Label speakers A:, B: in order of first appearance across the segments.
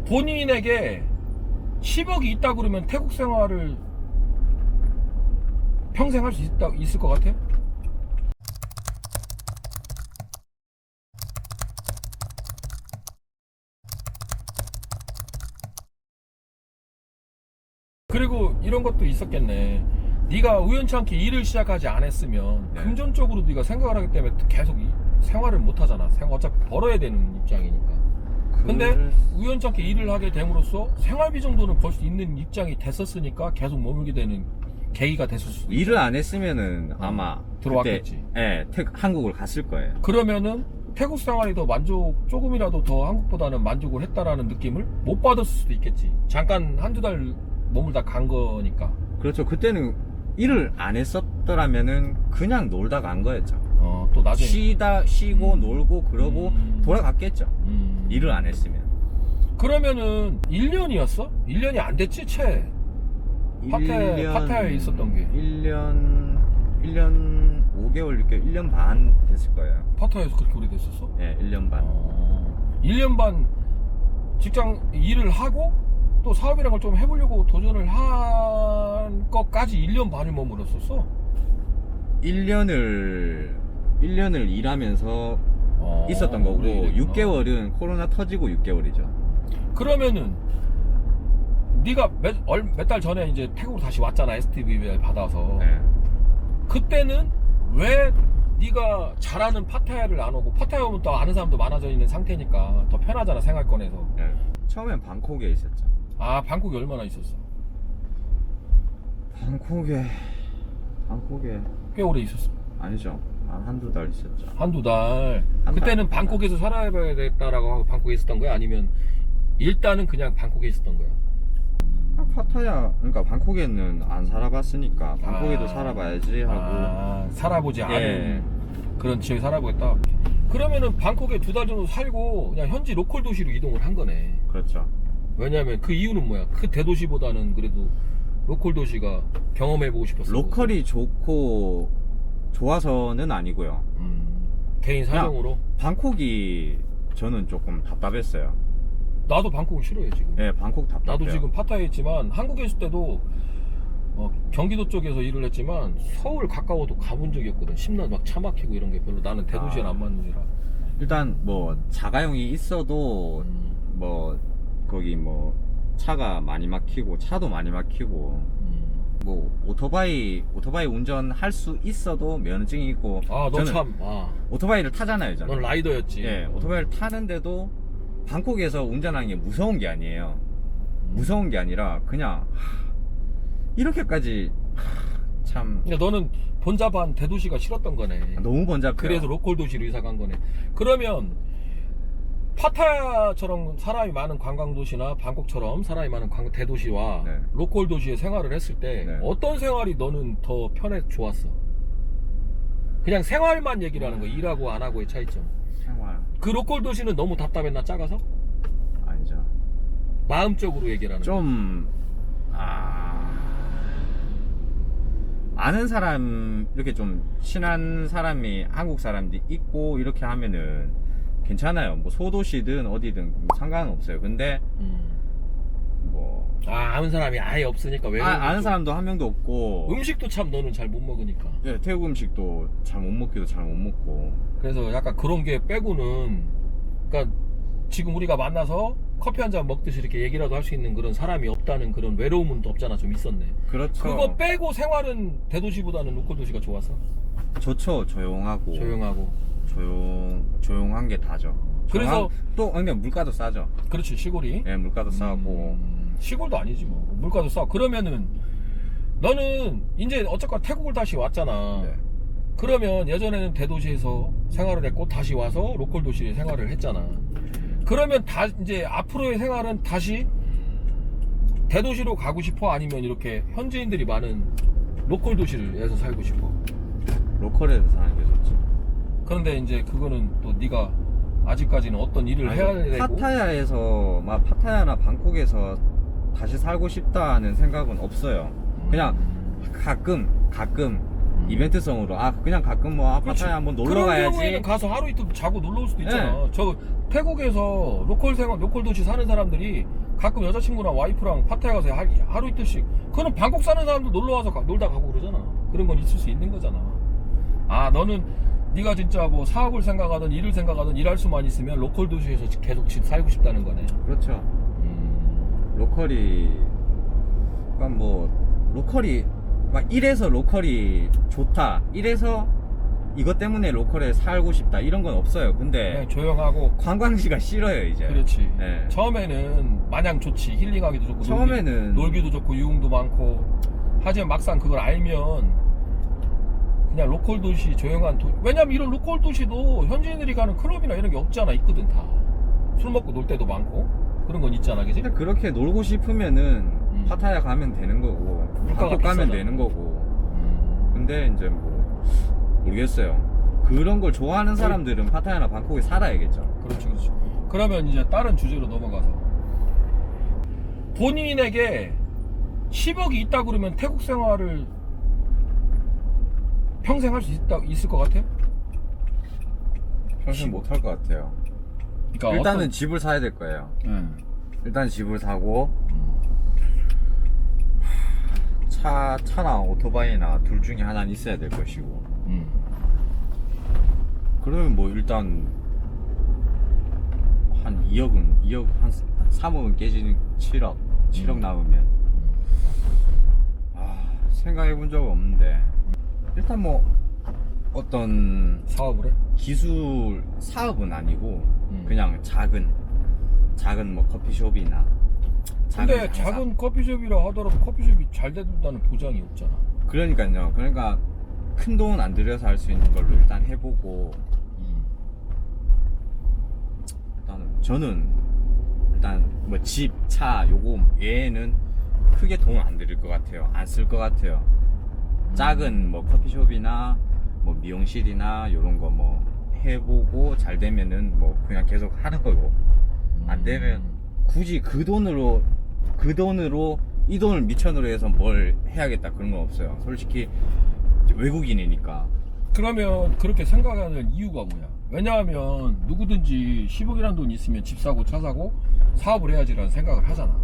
A: 본인에게 10억이 있다 그러면 태국 생활을 평생 할 수 있을 것 같아? 그리고 이런 것도 있었겠네. 네가 우연찮게 일을 시작하지 않았으면
B: 네.
A: 금전적으로 네가 생각을 하기 때문에 계속 생활을 못 하잖아. 어차피 벌어야 되는 입장이니까. 근데 우연찮게 일을 하게 됨으로써 생활비 정도는 벌 수 있는 입장이 됐었으니까 계속 머물게 되는 계기가 됐을 수도 있어.
B: 일을 안 했으면은 아마
A: 들어왔겠지.
B: 그때, 예, 한국을 갔을 거예요.
A: 그러면은 태국 생활이 더 조금이라도 더 한국보다는 만족을 했다라는 느낌을 못 받았을 수도 있겠지. 잠깐 한두 달 머물다 간 거니까.
B: 그렇죠. 그때는 일을 안 했었더라면은 그냥 놀다 간 거였죠.
A: 또 나중에
B: 쉬고 놀고 그러고 돌아갔겠죠. 일을 안 했으면.
A: 그러면은 1년이었어? 1년이 안 됐지, 채. 파타야에 있었던 게.
B: 1년 5개월, 6개월, 1년 반 됐을 거예요.
A: 파타야에서 그렇게 오래됐었어?
B: 예, 1년 반.
A: 1년 반 직장 일을 하고 또 사업이라는 걸 좀 해보려고 도전을 한 것까지 1년 반을 머물렀었어?
B: 1년을 일하면서 있었던 거고,
A: 그래,
B: 6개월은 코로나 터지고 6개월이죠.
A: 그러면은 네가 몇 달 전에 이제 태국으로 다시 왔잖아. STV 받아서.
B: 네.
A: 그때는 왜 네가 잘하는 파타야를 안 오고, 파타야 오면 또 아는 사람도 많아져 있는 상태니까 더 편하잖아, 생활권에서.
B: 네. 처음엔 방콕에 있었죠.
A: 아, 방콕이 얼마나 있었어?
B: 방콕에
A: 꽤 오래 있었어.
B: 아니죠. 한두 달 있었죠.
A: 한두 달.
B: 한
A: 그때는
B: 달.
A: 방콕에서 살아야겠다라고 하고 방콕에 있었던 거야? 아니면 일단은 그냥 방콕에 있었던 거야?
B: 파타야, 그러니까 방콕에는 안 살아봤으니까 방콕에도
A: 아.
B: 살아봐야지 하고.
A: 살아보지 않은
B: 예.
A: 그런 지역에 살아보겠다. 그러면은 방콕에 2달 정도 살고 그냥 현지 로컬 도시로 이동을 한 거네.
B: 그렇죠.
A: 왜냐면 그 이유는 뭐야? 그 대도시보다는 그래도 로컬 도시가 경험해보고 싶었어.
B: 로컬이 좋고 좋아서는 아니고요.
A: 개인 사정으로.
B: 방콕이 저는 조금 답답했어요.
A: 나도 방콕을 싫어해 지금.
B: 예, 방콕 답답해요.
A: 나도 지금 파타야에 있지만 한국에 있을 때도 경기도 쪽에서 일을 했지만 서울 가까워도 가본 적이 없거든. 심나 막 차 막히고 이런 게 별로 나는 대도시엔 안 맞는지라.
B: 일단 뭐 자가용이 있어도 뭐 거기 뭐 차가 많이 막히고 차도 많이 막히고 뭐 오토바이 운전할 수 있어도 면허증이 있고.
A: 너
B: 저는
A: 참.
B: 오토바이를 타잖아요, 저는.
A: 넌 라이더였지.
B: 예, 오토바이를 타는데도 방콕에서 운전하는 게 무서운 게 아니에요. 무서운 게 아니라 그냥 이렇게까지 참
A: 그러니까 너는 번잡한 대도시가 싫었던 거네.
B: 너무 번잡해요.
A: 그래서 로컬 도시로 이사 간 거네. 그러면 파타야처럼 사람이 많은 관광도시나 방콕처럼 사람이 많은 대도시와
B: 네.
A: 로컬 도시에 생활을 했을 때
B: 네.
A: 어떤 생활이 너는 더 편해 좋았어? 그냥 생활만 얘기를 하는 거, 일하고 안 하고의 차이점.
B: 생활
A: 그 로컬 도시는 너무 답답했나, 작아서?
B: 아니죠.
A: 마음적으로 얘기를 하는 거.
B: 좀 아는 사람, 이렇게 좀 친한 사람이 한국 사람들이 있고 이렇게 하면은 괜찮아요. 뭐 소도시든 어디든 상관은 없어요. 근데 뭐
A: 아는 사람이 아예 없으니까 왜?
B: 아는 사람도 한 명도 없고.
A: 음식도 참 너는 잘 못 먹으니까.
B: 예, 태국 음식도 잘 못 먹기도 잘 못 먹고.
A: 그래서 약간 그런 게 빼고는, 그러니까 지금 우리가 만나서 커피 한 잔 먹듯이 이렇게 얘기라도 할 수 있는 그런 사람이 없다는 그런 외로움은 또 없잖아. 좀 있었네.
B: 그렇죠.
A: 그거 빼고 생활은 대도시보다는 로컬 도시가 좋았어?
B: 좋죠. 조용하고 조용한 게 다죠.
A: 그래서
B: 또 근데 물가도 싸죠.
A: 그렇지, 시골이.
B: 예, 물가도 싸고.
A: 시골도 아니지 뭐. 물가도 싸. 그러면은 너는 이제 어쨌건 태국을 다시 왔잖아.
B: 네.
A: 그러면 예전에는 대도시에서 생활을 했고 다시 와서 로컬 도시에 생활을 했잖아. 그러면 이제 앞으로의 생활은 다시 대도시로 가고 싶어? 아니면 이렇게 현지인들이 많은 로컬 도시에서 살고 싶어?
B: 로컬에서 사는 게 좋죠.
A: 그런데 이제 그거는 또 네가 아직까지는 어떤 일을 해야 되고.
B: 파타야나 방콕에서 다시 살고 싶다는 생각은 없어요. 그냥 가끔 이벤트성으로 그냥 가끔 뭐 파타야 한번 놀러
A: 그런
B: 가야지.
A: 경우에는 가서 하루 이틀 자고 놀러 올 수도 있잖아.
B: 네.
A: 저 태국에서 로컬 도시 사는 사람들이 가끔 여자친구랑 와이프랑 파타야 가서 하루 이틀씩, 그거는 방콕 사는 사람도 놀러 와서 놀다 가고 그러잖아. 그런 건 있을 수 있는 거잖아. 너는 네가 진짜 뭐 사업을 생각하든 일을 생각하든 일할 수만 있으면 로컬 도시에서 계속 살고 싶다는 거네.
B: 그렇죠. 로컬이, 그러니까 뭐 로컬이 막 이래서 로컬이 좋다, 이래서 이것 때문에 로컬에 살고 싶다 이런 건 없어요. 근데
A: 그냥 조용하고.
B: 관광지가 싫어요 이제.
A: 그렇지.
B: 네.
A: 처음에는 마냥 좋지. 힐링하기도 좋고
B: 처음에는
A: 놀기도 좋고 유흥도 많고. 하지만 막상 그걸 알면 그냥 로컬 도시 조용한 왜냐면 이런 로컬 도시도 현지인들이 가는 클럽이나 이런 게 없잖아. 있거든 다. 술 먹고 놀 때도 많고 그런 건 있잖아. 그지?
B: 근데 그렇게 놀고 싶으면 파타야 가면 되는 거고,
A: 물가가
B: 방콕 가면
A: 비싸잖아.
B: 되는 거고. 근데 이제 뭐 모르겠어요. 그런 걸 좋아하는 사람들은 파타야나 방콕에 살아야겠죠.
A: 그렇지, 그렇지. 그러면 이제 다른 주제로 넘어가서 본인에게 10억이 있다 그러면 태국 생활을 평생 할 수 있을 것 같아요?
B: 평생 못 할 것 같아요.
A: 그러니까
B: 일단은 집을 사야 될 거예요. 일단 집을 사고 차나 오토바이나 둘 중에 하나는 있어야 될 것이고. 그러면 뭐 일단 한 2억 한 3억은 깨지는 7억 남으면 생각해 본 적 없는데, 일단 뭐 어떤
A: 사업을 해?
B: 기술 사업은 아니고 그냥 작은 뭐 커피숍이나
A: 근데
B: 장사.
A: 작은 커피숍이라 하더라도 커피숍이 잘 된다는 보장이 없잖아.
B: 그러니까요. 그러니까 큰 돈 안 들여서 할 수 있는 걸로 일단 해보고, 일단은 저는 일단 뭐 집, 차 요거 외에는 크게 돈 안 들일 것 같아요. 안 쓸 것 같아요. 작은 뭐 커피숍이나 뭐 미용실이나 요런 거 뭐 해보고 잘 되면은 뭐 그냥 계속 하는 거고, 안 되면 굳이 그 돈으로 이 돈을 미천으로 해서 뭘 해야겠다 그런 건 없어요. 솔직히 외국인이니까.
A: 그러면 그렇게 생각하는 이유가 뭐야? 왜냐하면 누구든지 10억이라는 돈이 있으면 집 사고 차 사고 사업을 해야지라는 생각을 하잖아.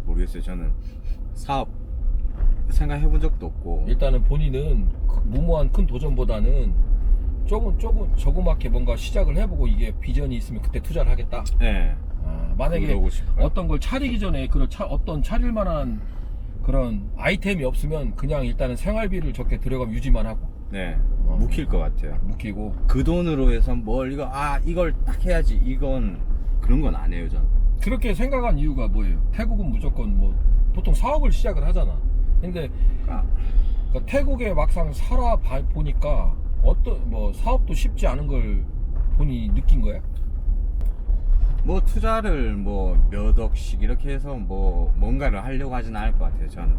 B: 모르겠어요. 저는 사업 생각해 본 적도 없고.
A: 일단은 본인은 무모한 큰 도전보다는 조금 조그맣게 뭔가 시작을 해보고 이게 비전이 있으면 그때 투자를 하겠다.
B: 네.
A: 만약에
B: 그러고 싶어요.
A: 어떤 걸 차리기 전에 어떤 차릴 만한 그런 아이템이 없으면 그냥 일단은 생활비를 적게 들여가면 유지만 하고.
B: 네. 묵힐 것 같아요.
A: 묵히고.
B: 그 돈으로 해서 뭘 이걸 딱 해야지, 이건 그런 건 안 해요. 전
A: 그렇게 생각한 이유가 뭐예요? 태국은 무조건 뭐 보통 사업을 시작을 하잖아. 근데 그러니까 태국에 막상 보니까 어떤 뭐 사업도 쉽지 않은 걸 본인이 느낀 거야?
B: 뭐 투자를 뭐 몇 억씩 이렇게 해서 뭐 뭔가를 하려고 하진 않을 것 같아요. 저는.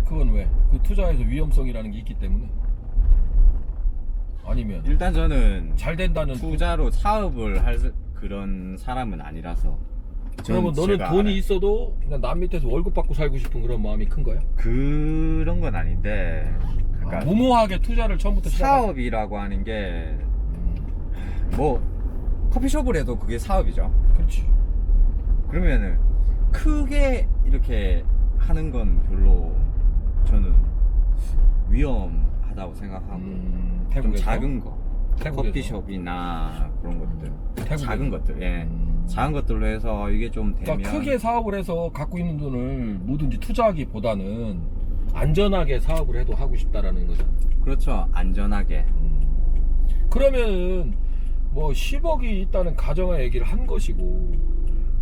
A: 그건 왜? 그 투자에서 위험성이라는 게 있기 때문에? 아니면
B: 일단 저는
A: 잘 된다는
B: 투자로 사업을 할 그런 사람은 아니라서.
A: 그러면 너는 돈이 있어도 그냥 남 밑에서 월급 받고 살고 싶은 그런 마음이 큰 거야?
B: 그런 건 아닌데, 그러니까
A: 무모하게 투자를 처음부터
B: 사업이라고 하는 게 뭐 커피숍을 해도 그게 사업이죠.
A: 그렇지.
B: 그러면은 크게 이렇게 하는 건 별로 저는 위험하다고 생각하고, 좀
A: 태국에서?
B: 작은 거,
A: 태국에서?
B: 커피숍이나 그런 것들,
A: 태국에서?
B: 작은 것들, 작은 것들로 해서 이게 좀 되면,
A: 그러니까 크게 사업을 해서 갖고 있는 돈을 뭐든지 투자하기보다는 안전하게 사업을 해도 하고 싶다라는 거죠.
B: 그렇죠. 안전하게.
A: 그러면 뭐 10억이 있다는 가정의 얘기를 한 것이고,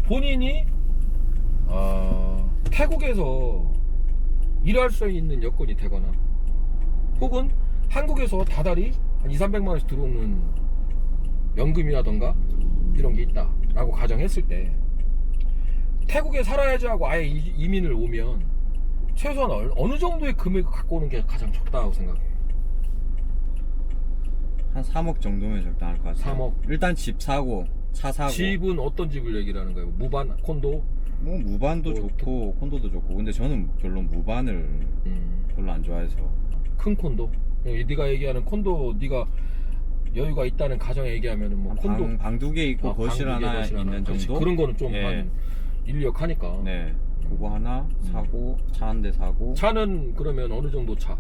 A: 본인이 태국에서 일할 수 있는 여건이 되거나 혹은 한국에서 다달이 한 200~300만 원씩 들어오는 연금이라던가 이런 게 있다 라고 가정했을 때 태국에 살아야지 하고 아예 이민을 오면 최소한 어느 정도의 금액을 갖고 오는 게 가장 적다고 생각해?
B: 한 3억 정도면 적당할 것 같아요.
A: 3억.
B: 일단 집 사고 차 사고.
A: 집은 어떤 집을 얘기를 하는 거예요? 무반? 콘도?
B: 뭐 무반도
A: 뭐,
B: 좋고 콘도도 좋고 근데 저는 별로 무반을 별로 안 좋아해서.
A: 큰 콘도. 네가 얘기하는 콘도, 네가 여유가 있다는 가정에 얘기하면은 뭐 콘도
B: 방 두 개 있고 거실
A: 방 두 개,
B: 하나
A: 거실
B: 있는
A: 그렇지.
B: 정도.
A: 그런 거는 좀
B: 예.
A: 한 인력하니까.
B: 네, 그거 하나 사고 차 한 대 사고.
A: 차는 그러면 어느 정도 차?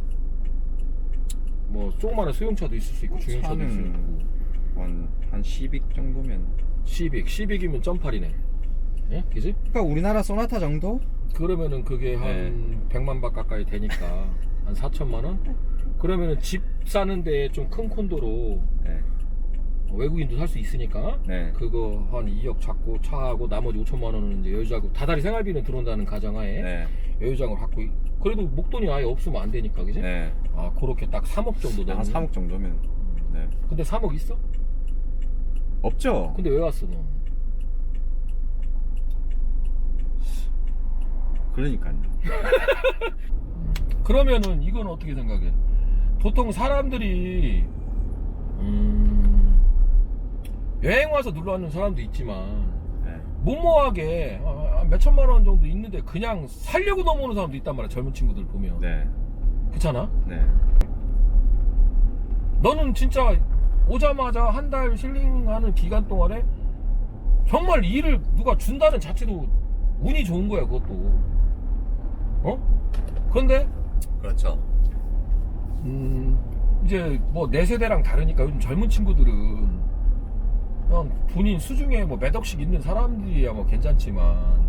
A: 뭐 조그마한 소형차도 있을 수 있고 중형차도 있을 수 있고.
B: 한 10억 정도면.
A: 시빅이면 점팔이네. 예? 그지?
B: 그러니까 우리나라 소나타 정도?
A: 그러면은 그게 한 100만 바 가까이 되니까 한 4천만 원? 그러면은 집 사는데 좀 큰 콘도로
B: 네.
A: 외국인도 살 수 있으니까
B: 네.
A: 그거 한 2억 잡고 차하고 나머지 5천만 원은 이제 여유자금 다달이 생활비는 들어온다는 가정하에
B: 네.
A: 여유자금을 갖고 그래도 목돈이 아예 없으면 안 되니까 그지?
B: 네.
A: 아 그렇게 딱 3억 정도
B: 한
A: 되는
B: 3억 정도면. 네.
A: 근데 3억 있어?
B: 없죠.
A: 근데 왜 왔어 너?
B: 그러니까요.
A: 그러면은 이건 어떻게 생각해? 보통 사람들이 여행 와서 놀러 왔는 사람도 있지만
B: 네.
A: 무모하게 몇 천만 원 정도 있는데 그냥 살려고 넘어오는 사람도 있단 말이야. 젊은 친구들 보면.
B: 네.
A: 그렇잖아?
B: 네.
A: 너는 진짜 오자마자 한 달 힐링하는 기간 동안에 정말 일을 누가 준다는 자체도 운이 좋은 거야. 그것도. 어? 그런데
B: 그렇죠.
A: 이제 뭐 내 세대랑 다르니까 요즘 젊은 친구들은 그냥 본인 수중에 뭐 몇 억씩 있는 사람들이야 뭐 괜찮지만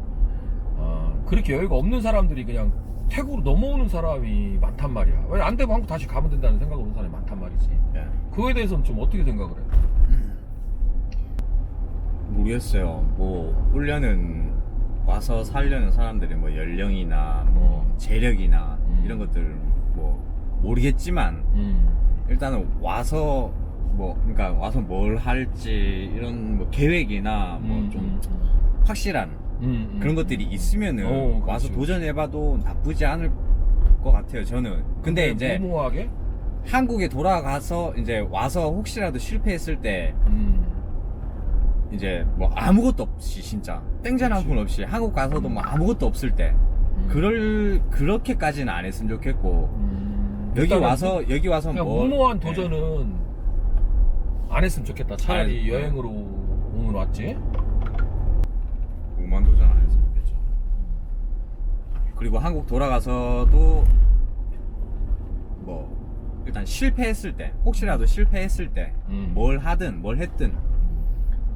A: 그렇게 여유가 없는 사람들이 그냥 태국으로 넘어오는 사람이 많단 말이야. 왜 안 되면 한국 다시 가면 된다는 생각으로 오는 사람이 많단 말이지.
B: 네.
A: 그거에 대해서는 좀 어떻게 생각을 해?
B: 모르겠어요. 뭐 훈련은 와서 살려는 사람들이 뭐 연령이나 뭐 재력이나 이런 것들 뭐 모르겠지만 일단은 와서 뭐 그러니까 와서 뭘 할지 이런 뭐 계획이나 뭐 좀 확실한 그런 것들이 있으면은 와서 도전해봐도 나쁘지 않을 것 같아요. 저는. 근데 이제
A: 무모하게
B: 한국에 돌아가서 이제 와서 혹시라도 실패했을 때 이제 뭐 아무것도 없이 진짜 땡전 한 푼 없이 한국 가서도 뭐 아무것도 없을 때 그렇게까지는 안 했으면 좋겠고 여기 와서
A: 그냥
B: 뭐
A: 무모한 도전은 안 했으면 좋겠다. 차라리
B: 아니,
A: 여행으로 오면 왔지.
B: 무모한 도전 안 했으면 좋겠죠. 그리고 한국 돌아가서도 뭐 일단 실패했을 때 혹시라도 실패했을 때 뭘 하든 뭘 했든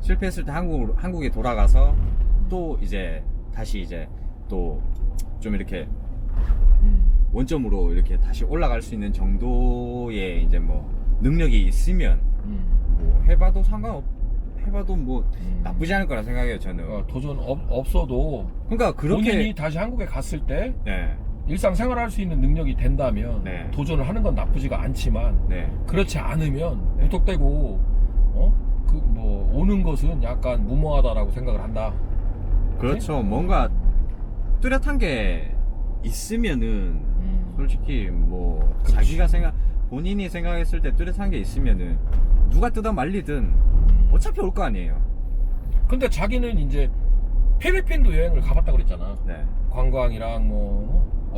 B: 실패했을 때 한국에 돌아가서 또 이제 다시 이제 또 좀 이렇게 원점으로 이렇게 다시 올라갈 수 있는 정도의 이제 뭐 능력이 있으면 뭐 해봐도 뭐 나쁘지 않을 거라 생각해요. 저는.
A: 도전 없어도
B: 그러니까 그렇게
A: 본인이 다시 한국에 갔을 때
B: 네.
A: 일상생활할 수 있는 능력이 된다면
B: 네.
A: 도전을 하는 건 나쁘지가 않지만
B: 네.
A: 그렇지 않으면
B: 네.
A: 무턱대고 그 뭐 오는 것은 약간 무모하다라고 생각을 한다.
B: 그렇죠. 뭔가 뚜렷한 게 있으면은 솔직히 뭐
A: 그렇지.
B: 본인이 생각했을 때 뚜렷한 게 있으면은 누가 뜯어 말리든 어차피 올 거 아니에요.
A: 근데 자기는 이제 필리핀도 여행을 가봤다 그랬잖아.
B: 네.
A: 관광이랑 뭐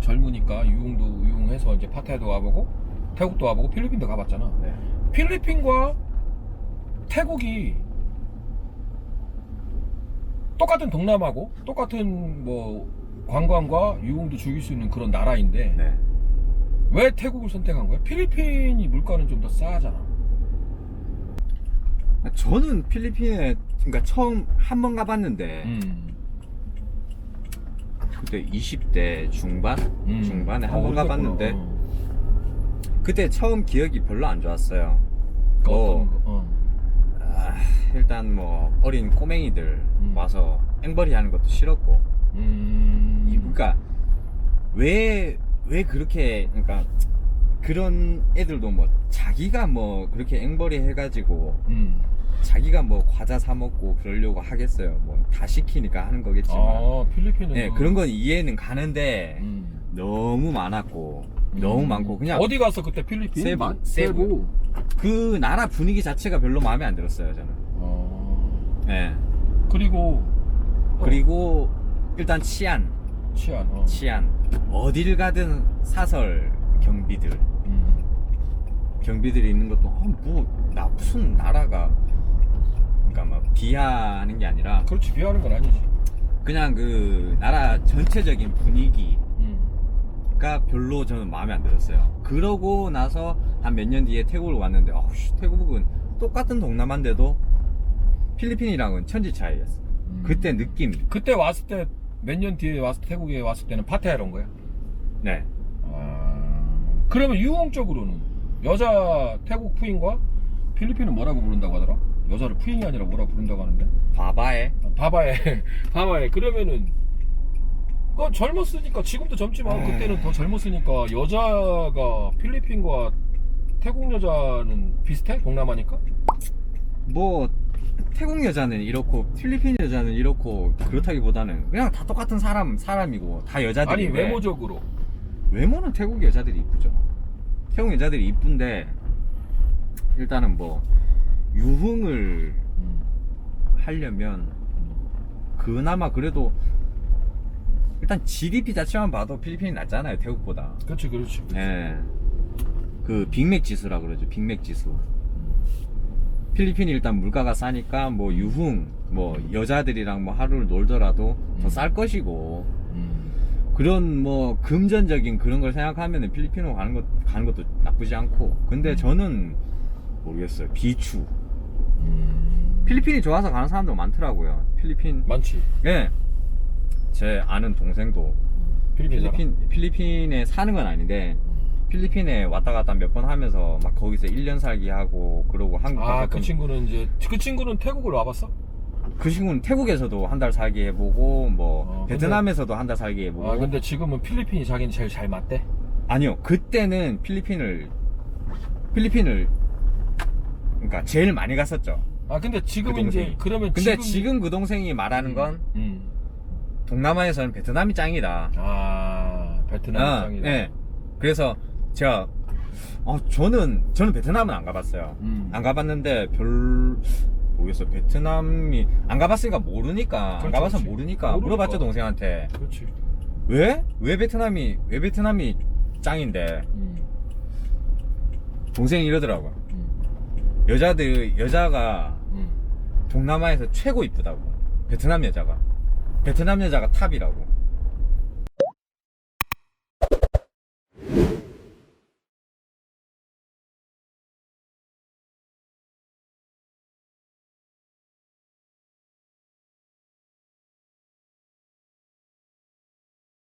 A: 젊으니까 유흥해서 이제 파타야도 와보고 태국도 와보고 필리핀도 가봤잖아.
B: 네.
A: 필리핀과 태국이 똑같은 동남아고 똑같은 뭐 관광과 유흥도 즐길 수 있는 그런 나라인데
B: 네.
A: 왜 태국을 선택한 거야? 필리핀이 물가는 좀 더 싸잖아.
B: 저는 필리핀에 그러니까 처음 한 번 가봤는데 그때 20대 중반에 한 번 가봤는데 그때 처음 기억이 별로 안 좋았어요.
A: 어떤 거?
B: 일단 뭐 어린 꼬맹이들 와서 앵벌이 하는 것도 싫었고 그러니까 왜 그렇게 그러니까 그런 애들도 뭐 자기가 뭐 그렇게 앵벌이 해가지고 자기가 뭐 과자 사 먹고 그러려고 하겠어요. 뭐 다 시키니까 하는 거겠지만
A: 필리핀은
B: 네, 그런 건 이해는 가는데 너무 많았고 너무 많고 그냥
A: 어디 갔어 그때 필리핀?
B: 세부. 그 나라 분위기 자체가 별로 마음에 안 들었어요 저는. 네.
A: 그리고
B: 그리고 일단 치안
A: 치안.
B: 어딜 가든 사설 경비들 경비들이 있는 것도 나 무슨 나라가 그러니까 막 비하하는 게 아니라
A: 그렇지, 비하하는 건 아니지.
B: 그냥 그 나라 전체적인 분위기가 별로 저는 마음에 안 들었어요. 그러고 나서 한 몇 년 뒤에 태국을 왔는데 태국은 똑같은 동남아인데도 필리핀이랑은 천지 차이였어. 그때 느낌이.
A: 그때 왔을 때 몇 년 뒤에 태국에 왔을 때는 파타야로 온 거야?
B: 네.
A: 그러면 유흥적으로는 여자 태국 푸잉과 필리핀은 뭐라고 부른다고 하더라? 여자를 푸잉이 아니라 뭐라고 부른다고 하는데?
B: 바바에
A: 바바에. 그러면은 젊었으니까, 지금도 젊지만 그때는 더 젊었으니까 여자가 필리핀과 태국 여자는 비슷해? 동남아니까?
B: 뭐 태국 여자는 이렇고 필리핀 여자는 이렇고 그렇다기보다는 그냥 다 똑같은 사람이고 다
A: 아니,
B: 여자들인데
A: 외모적으로.
B: 외모는 태국 여자들이 이쁘죠. 태국 여자들이 이쁜데 일단은 뭐 유흥을 하려면 그나마 그래도 일단 GDP 자체만 봐도 필리핀이 낫잖아요, 태국보다.
A: 그렇지.
B: 예. 그 빅맥 지수라 그러죠. 빅맥 지수. 필리핀이 일단 물가가 싸니까 뭐 유흥, 뭐 여자들이랑 뭐 하루를 놀더라도 더 쌀 것이고 그런 뭐 금전적인 그런 걸 생각하면은 필리핀으로 가는 것도 나쁘지 않고. 근데 저는 모르겠어요. 비추. 필리핀이 좋아서 가는 사람도 많더라고요. 필리핀
A: 많지.
B: 예. 제 아는 동생도 필리핀에 사는 건 아닌데 필리핀에 왔다 갔다 몇 번 하면서 막 거기서 1년 살기 하고 그러고 한국 가서
A: 그 친구는 태국을 와봤어?
B: 그 친구는 태국에서도 한 달 살기 해보고 뭐 베트남에서도 한 달 살기 해보고.
A: 근데 지금은 필리핀이 자기는 제일 잘 맞대?
B: 아니요, 그때는 필리핀을 그러니까 제일 많이 갔었죠.
A: 근데 지금
B: 그
A: 이제
B: 동생이.
A: 그러면
B: 근데 지금 그 동생이 말하는 건 동남아에서는 베트남이 짱이다.
A: 베트남이 짱이다.
B: 네. 그래서 제가 저는 베트남은 안 가봤어요. 안 가봤는데 모르겠어요. 베트남이 안 가봤으니까 모르니까. 안 가봐서 모르니까 물어봤죠, 동생한테.
A: 그렇지.
B: 왜 베트남이 짱인데? 동생이 이러더라고요. 여자가 동남아에서 최고 이쁘다고. 베트남 여자가 탑이라고.